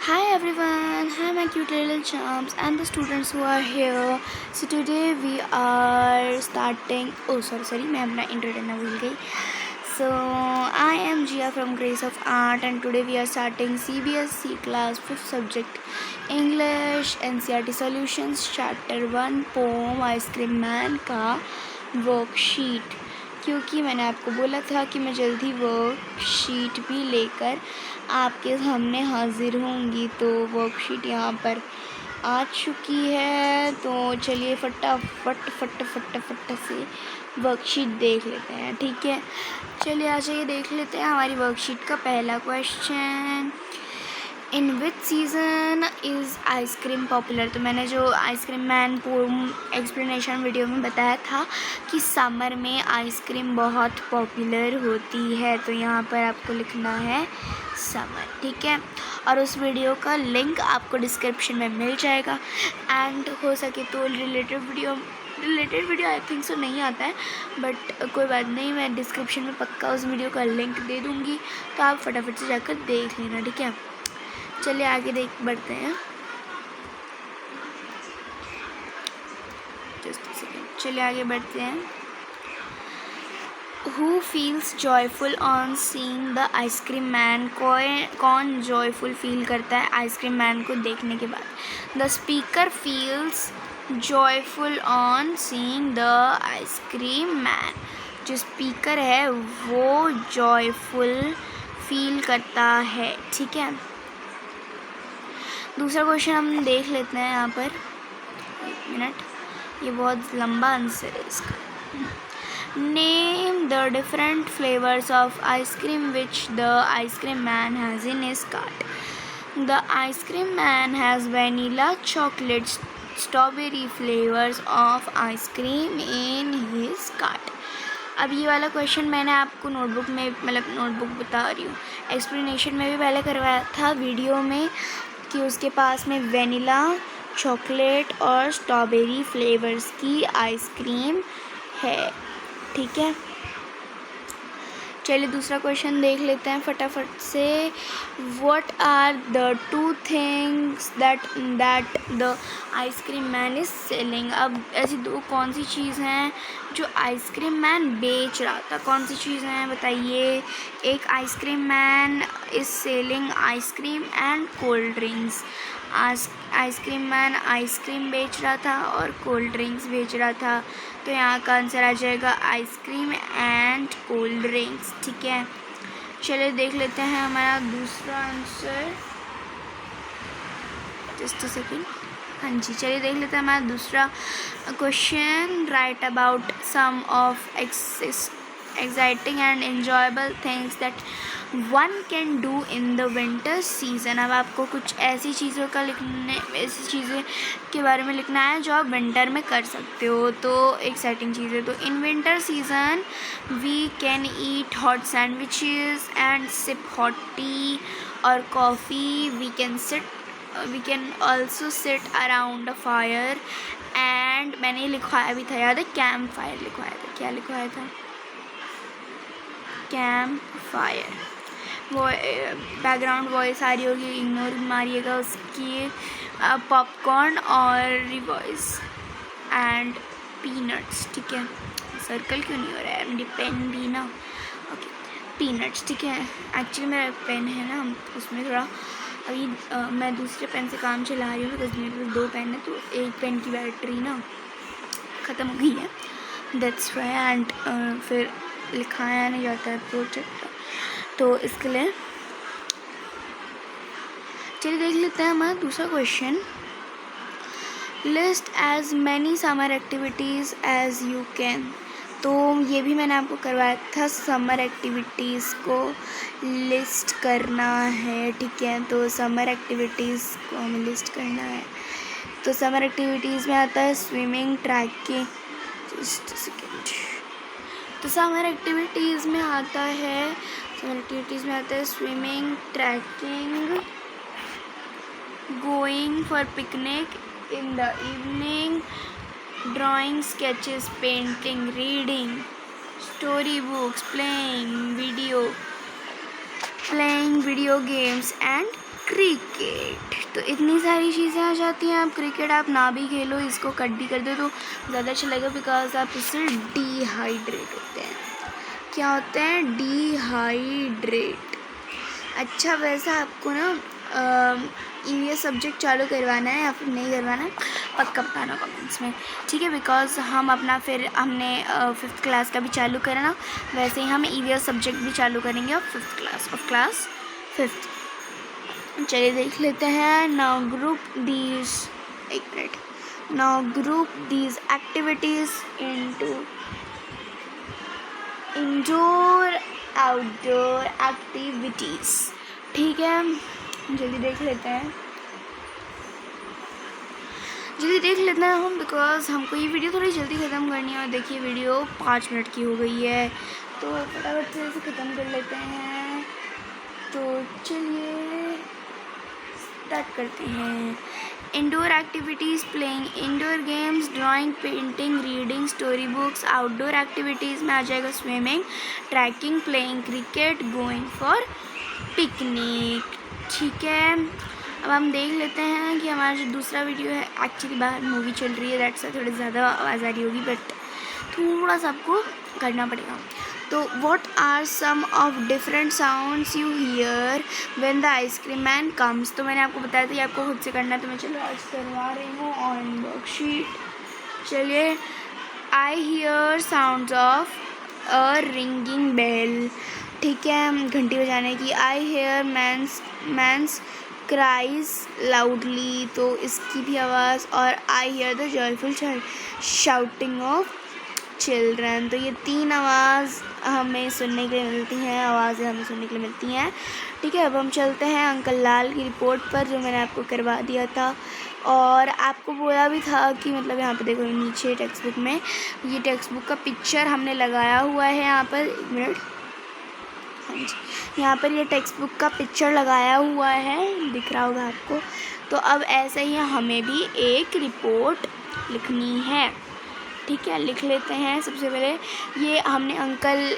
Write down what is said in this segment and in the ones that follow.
Hi everyone, hi my cute little chumps and the students who are here. So today we are starting. Oh sorry, मैं अपना intro देना भूल गई. So I am Jia from Grace of Art and today we are starting CBSE class 5th subject English NCERT Solutions Chapter 1 Poem Ice Cream Man का worksheet. क्योंकि मैंने आपको बोला था कि मैं जल्दी वर्कशीट भी लेकर आपके सामने हाजिर होंगी, तो वर्कशीट यहाँ पर आ चुकी है. तो चलिए फटाफट से वर्कशीट देख लेते हैं. ठीक है, चलिए आ जाइए देख लेते हैं हमारी वर्कशीट का पहला question. In which season is ice cream popular. तो मैंने जो ice cream man poem explanation video में बताया था कि समर में आइसक्रीम बहुत पॉपुलर होती है, तो यहाँ पर आपको लिखना है समर. ठीक है, और उस वीडियो का लिंक आपको डिस्क्रिप्शन में मिल जाएगा. एंड हो सके तो related video I think so नहीं आता है, बट कोई बात नहीं, मैं डिस्क्रिप्शन में पक्का उस वीडियो का लिंक दे दूँगी, तो आप फटाफट से जाकर देख लेना. ठीक है, चलिए आगे बढ़ते हैं. चलिए आगे बढ़ते हैं. Who feels joyful on seeing the ice cream man. कौन जॉयफुल फील करता है आइसक्रीम मैन को देखने के बाद. The speaker feels joyful on seeing the ice cream man. जो स्पीकर है वो जॉयफुल फील करता है. ठीक है, दूसरा क्वेश्चन हम देख लेते हैं. यहाँ पर एक मिनट, ये बहुत लंबा आंसर है इसका. Name the different flavours of ice cream which the ice cream man has in his cart. The ice cream man has vanilla chocolate strawberry flavours of ice cream in his cart. अब ये वाला क्वेश्चन मैंने आपको नोटबुक में, मतलब नोटबुक बता रही हूँ, एक्सप्लेनेशन में भी पहले करवाया था वीडियो में, कि उसके पास में वेनिला चॉकलेट और स्ट्रॉबेरी फ्लेवर्स की आइसक्रीम है. ठीक है, चलिए दूसरा क्वेश्चन देख लेते हैं फटाफट से. What are the two things that the ice cream man is selling. अब ऐसी कौन सी चीज़ हैं जो आइसक्रीम मैन बेच रहा था. कौन सी चीज़ हैं बताइए. एक, ice cream man is selling ice cream and cold drinks. Ice cream man ice cream बेच रहा था और कोल्ड ड्रिंक्स बेच रहा था, तो यहाँ का आंसर आ जाएगा आइसक्रीम एंड कोल्ड ड्रिंक्स. ठीक है, चलिए देख लेते हैं हमारा दूसरा आंसर. Just a second. हाँ जी, चलिए देख लेते हैं हमारा दूसरा question. Write about some of exciting and enjoyable things that one can do in the winter season. अब आपको कुछ ऐसी चीज़ों के बारे में लिखना है जो आप विंटर में कर सकते हो, तो एक्साइटिंग चीज़ें. तो in winter season we can eat hot sandwiches and sip hot tea और coffee. We can also sit around a fire. And मैंने लिखवाया भी था, याद है, कैंप फायर लिखवाया था. क्या लिखवाया था? Camp fire. वो बैकग्राउंड वॉइस आ रही होगी, इग्नोर मारिएगा उसकी. पॉपकॉर्न और वॉइस एंड पीनट्स. ठीक है, सर्कल क्यों नहीं हो रहा है, मेरी पेन भी ना. Okay, peanuts. ठीक है, एक्चुअली मेरा पेन है ना, उसमें थोड़ा अभी मैं दूसरे पेन से काम चला रही हूँ, बिकॉज मेरे पास 2 पेन है, तो एक पेन की बैटरी ना ख़त्म हो गई है. That's why. एंड फिर लिखाया नहीं जाता है प्रोजेक्ट, तो इसके लिए. चलिए देख लेते हैं हमारा दूसरा question. List as many summer activities as you can. तो ये भी मैंने आपको करवाया था, समर एक्टिविटीज़ को लिस्ट करना है. ठीक है, तो समर एक्टिविटीज़ को हमें लिस्ट करना है. तो समर एक्टिविटीज़ में आता है स्विमिंग, ट्रैकिंग. Just second. तो समर एक्टिविटीज़ में आता है swimming, trekking, going for picnic in the evening, drawing, sketches, painting, reading, story books, playing video games and cricket. तो इतनी सारी चीज़ें आ जाती हैं। अब क्रिकेट आप ना भी खेलो, इसको कट भी कर दो तो ज़्यादा अच्छा लगेगा, बिकॉज आप इससे डिहाइड्रेट होते हैं। क्या होते हैं? डिहाइड्रेट। अच्छा, वैसा आपको ना ये सब्जेक्ट चालू करवाना है या फिर नहीं करवाना है, पक्का बताना कमेंट्स में, ठीक है? बिकॉज हम अपना फिर हमने 5th क्लास का भी चालू करा ना, वैसे ही हम ईवीएस सब्जेक्ट भी चालू करेंगे और 5th class of class 5th। चलिए देख लेते हैं। नाउ ग्रुप दीज, एक minute, now group these activities into indoor outdoor activities, ठीक है? जल्दी देख लेते हैं, जल्दी देख लेते हैं हम, बिकॉज हमको ये वीडियो थोड़ी जल्दी ख़त्म करनी है। और देखिए वीडियो 5 मिनट की हो गई है, तो फटाफट से इसे ख़त्म कर लेते हैं। तो चलिए स्टार्ट करते हैं। Indoor activities, playing indoor games, drawing, painting, reading, story books. Outdoor activities में आ जाएगा swimming, trekking, playing cricket, going for picnic, ठीक है? अब हम देख लेते हैं कि हमारा जो दूसरा वीडियो है, एक्चुअली बाहर मूवी चल रही है, दैट्स थोड़ी ज़्यादा आवाज़ आ रही होगी, बट थोड़ा सा आपको करना पड़ेगा। तो what are some of different sounds you hear when the ice cream man comes? तो मैंने आपको बताया था ये आपको खुद से करना है, तो मैं चलो आज करवा रही हूँ ऑन वर्कशीट। चलिए, I hear sounds of a ringing bell, ठीक है, घंटी बजाने की। I hear man's cries loudly, तो इसकी भी आवाज़। और I hear the joyful shouting of children. तो ये 3 आवाज़ हमें सुनने के लिए मिलती हैं, आवाज़ें हमें सुनने के लिए मिलती हैं, ठीक है? अब हम चलते हैं अंकल लाल की रिपोर्ट पर, जो मैंने आपको करवा दिया था। और आपको बोला भी था कि मतलब यहाँ पे देखो नीचे टेक्स्ट बुक में ये टेक्स्ट बुक का पिक्चर हमने लगाया हुआ है यहाँ पर, 1 मिनट, हाँ जी, यहाँ पर ये टेक्स्ट बुक का पिक्चर लगाया हुआ है, दिख रहा होगा आपको। तो अब ऐसे ही हमें भी एक रिपोर्ट लिखनी है, ठीक है? लिख लेते हैं। सबसे पहले ये हमने अंकल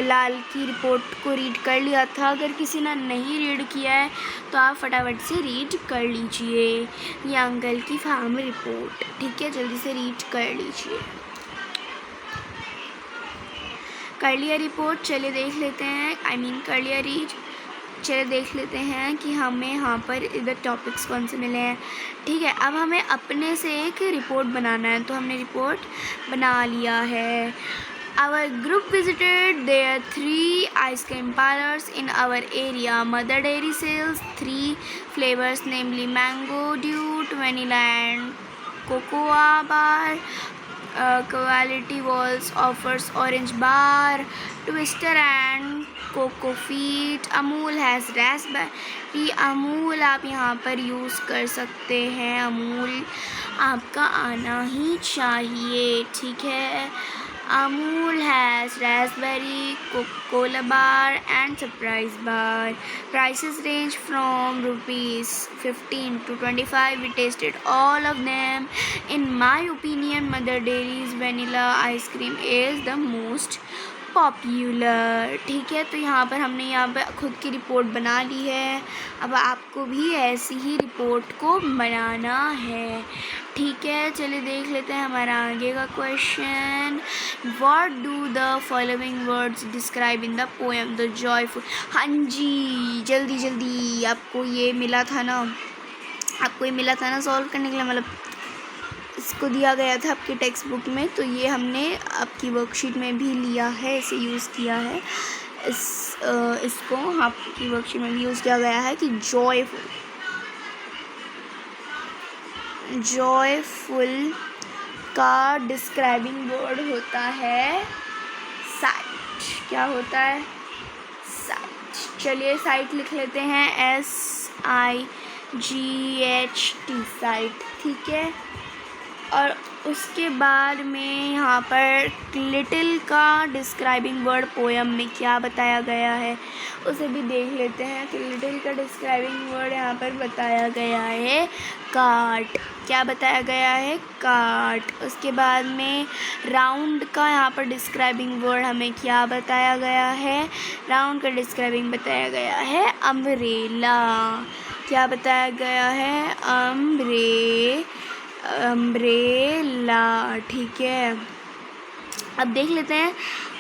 लाल की रिपोर्ट को रीड कर लिया था। अगर किसी ने नहीं रीड किया है तो आप फटाफट से रीड कर लीजिए, ये अंकल की फार्म रिपोर्ट, ठीक है? जल्दी से रीड कर लीजिए। कर लिया रिपोर्ट? चलिए देख लेते हैं, कर लिया रीड। चलिए देख लेते हैं कि हमें यहाँ पर इधर टॉपिक्स कौन से मिले हैं, ठीक है? अब हमें अपने से एक रिपोर्ट बनाना है, तो हमने रिपोर्ट बना लिया है। Our group visited their 3 ice cream parlors in our area. Mother Dairy sells 3 flavors, namely Mango Dew, Vanilla and Cocoa bar. Quality Walls offers Orange bar, Twister and Coco Feet. Amul has Raspberry. Amul आप यहाँ पर use कर सकते हैं, अमूल आपका आना ही चाहिए, ठीक है? Amul has raspberry, Coca-Cola bar and surprise bar. Prices range from rupees 15 to 25. We tasted all of them. In my opinion, Mother Dairy's vanilla ice cream is the most popular, ठीक है? तो यहाँ पर हमने यहाँ पर खुद की रिपोर्ट बना ली है। अब आपको भी ऐसी ही रिपोर्ट को बनाना है, ठीक है? चलिए देख लेते हैं हमारा आगे का question. What do the following words describe in the poem the joyful? हाँ जी, जल्दी जल्दी, आपको ये मिला था ना सॉल्व करने के लिए, मतलब इसको दिया गया था आपकी टेक्स्ट बुक में, तो ये हमने आपकी वर्कशीट में भी लिया है, इसे यूज़ किया है। इसको आपकी वर्कशीट में भी यूज़ किया गया है कि जॉयफुल का डिस्क्राइबिंग वर्ड होता है साइट। क्या होता है? साइट। चलिए साइट लिख लेते हैं, SIGHT, साइट, ठीक है? और उसके बाद में यहाँ पर लिटिल का डिस्क्राइबिंग वर्ड पोएम में क्या बताया गया है उसे भी देख लेते हैं। तो लिटिल का डिस्क्राइबिंग वर्ड यहाँ पर बताया गया है काट। क्या बताया गया है? काट। उसके बाद में राउंड का यहाँ पर डिस्क्राइबिंग वर्ड हमें क्या बताया गया है? राउंड का डिस्क्राइबिंग बताया गया है अम्ब्रेला। क्या बताया गया है? अम्ब्रेला। ठीक है, अब देख लेते हैं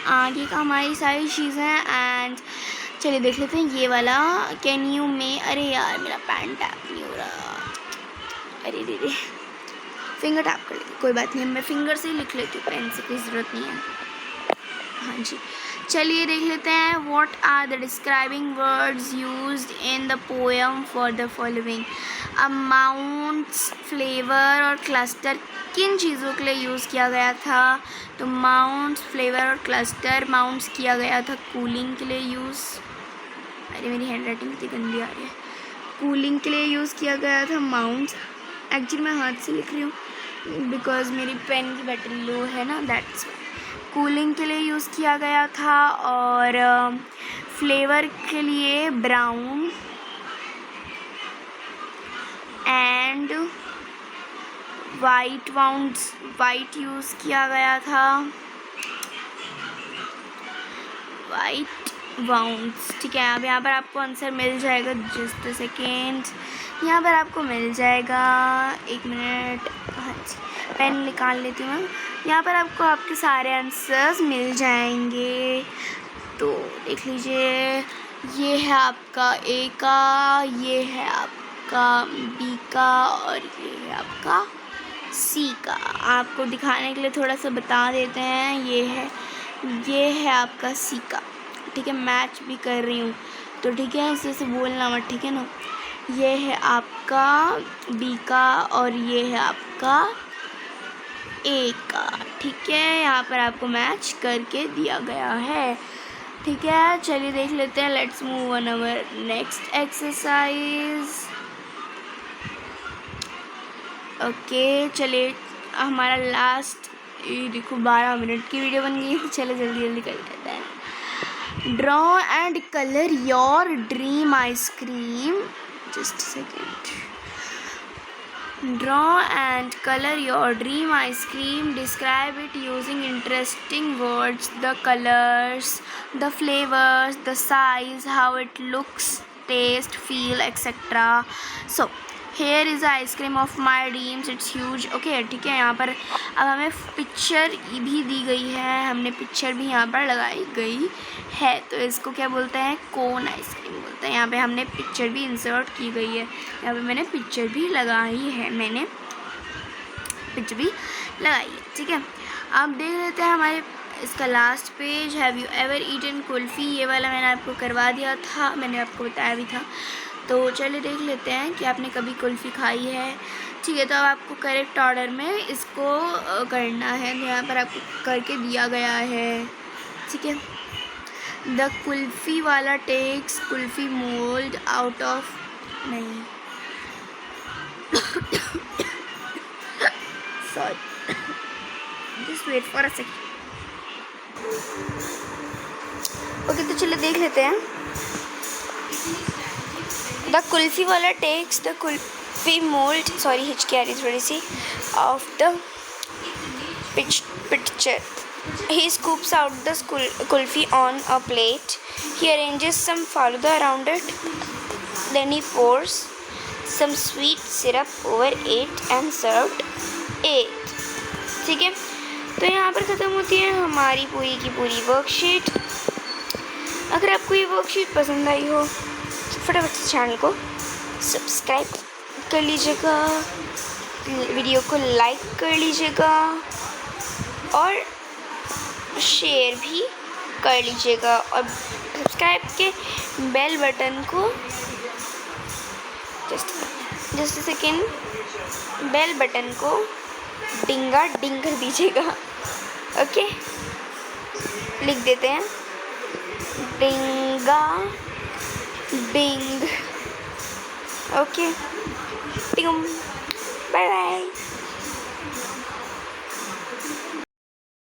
आगे का हमारी सारी चीज़ें। एंड चलिए देख लेते हैं ये वाला कैन यू में। अरे यार मेरा पैन टैप नहीं हो रहा, अरे दीदी फिंगर टैप कर लेती, कोई बात नहीं, मैं फिंगर से ही लिख लेती हूँ, पेन से कोई ज़रूरत नहीं है। हाँ जी, चलिए देख लेते हैं what are the describing words used in the poem for the following. Amounts, flavour और क्लस्टर किन चीज़ों के लिए यूज़ किया गया था? तो माउंट्स, फ्लेवर और क्लस्टर। माउंट्स किया गया था कूलिंग के लिए यूज़। अरे मेरी हैंड राइटिंग कितनी गंदी आ रही है। कूलिंग के लिए यूज़ किया गया था माउंट्स। एक्चुअली मैं हाथ से लिख रही हूँ बिकॉज मेरी पेन की बैटरी लो है ना, दैट्स कूलिंग के लिए यूज़ किया गया था। और फ्लेवर के लिए ब्राउन एंड वाइट यूज़ किया गया था, वाइट वाउंड्स। ठीक है, अब यहाँ पर आपको आंसर मिल जाएगा, जस्ट अ सेकेंड, यहाँ पर आपको मिल जाएगा, एक मिनट, हाँ जी पेन निकाल लेती हूँ मैं। यहाँ पर आपको आपके सारे आंसर्स मिल जाएंगे। तो देख लीजिए, ये है आपका ए का, ये है आपका बी का और ये है आपका सी का। आपको दिखाने के लिए थोड़ा सा बता देते हैं, ये है आपका सी का। ठीक है, मैच भी कर रही हूँ तो ठीक है, ऐसे से बोलना मत, ठीक है ना। ये है आपका बी का और ये है आपका ए का। ठीक है, यहाँ पर आपको मैच करके दिया गया है। ठीक है, चलिए देख लेते हैं, let's move on our next exercise. Okay, चलिए हमारा लास्ट, ये देखो 12 मिनट की वीडियो बन गई, तो चलो जल्दी जल्दी कर लेते हैं। Draw and colour your dream ice cream, just second. Draw and color your dream ice cream. Describe it using interesting words, the colors, the flavors, the size, how it looks, taste, feel, etc. So here is the ice cream of my dreams. It's huge. Okay, ठीक है, यहाँ पर अब हमें picture भी दी गई है, हमने पिक्चर भी यहाँ पर लगाई गई है। तो इसको क्या बोलते हैं? कोन आइसक्रीम बोलते हैं। यहाँ पे हमने पिक्चर भी इंसर्ट की गई है, यहाँ पे मैंने पिक्चर भी लगाई है, ठीक है। अब देख लेते हैं हमारे इसका last page. Have you ever eaten kulfi? ये वाला मैंने आपको करवा दिया था, मैंने आपको बताया भी था। तो चलिए देख लेते हैं कि आपने कभी कुल्फ़ी खाई है। ठीक है, तो अब आपको करेक्ट ऑर्डर में इसको करना है, तो यहाँ पर आपको करके दिया गया है। ठीक है, the kulfi wala takes kulfi mould out of, नहीं sorry, just wait for a second. Okay, तो चलिए देख लेते हैं। The kulfi wala takes the kulfi mould, sorry हिचकी आ रही थोड़ी सी, of the picture. He scoops out the kulfi on a plate. He arranges some faluda around it. Then he pours some sweet syrup over it and served it. ठीक है, तो यहाँ पर ख़त्म होती है हमारी पूरी की पूरी वर्कशीट। अगर आपको ये वर्कशीट पसंद आई हो तो फटाफट से चैनल को सब्सक्राइब कर लीजिएगा, वीडियो को लाइक कर लीजिएगा और शेयर भी कर लीजिएगा, और सब्सक्राइब के बेल बटन को जस्ट सेकेंड, बेल बटन को डिंगा डिंग कर दीजिएगा। ओके, लिख देते हैं डिंगा डिंग। Okay, bye bye.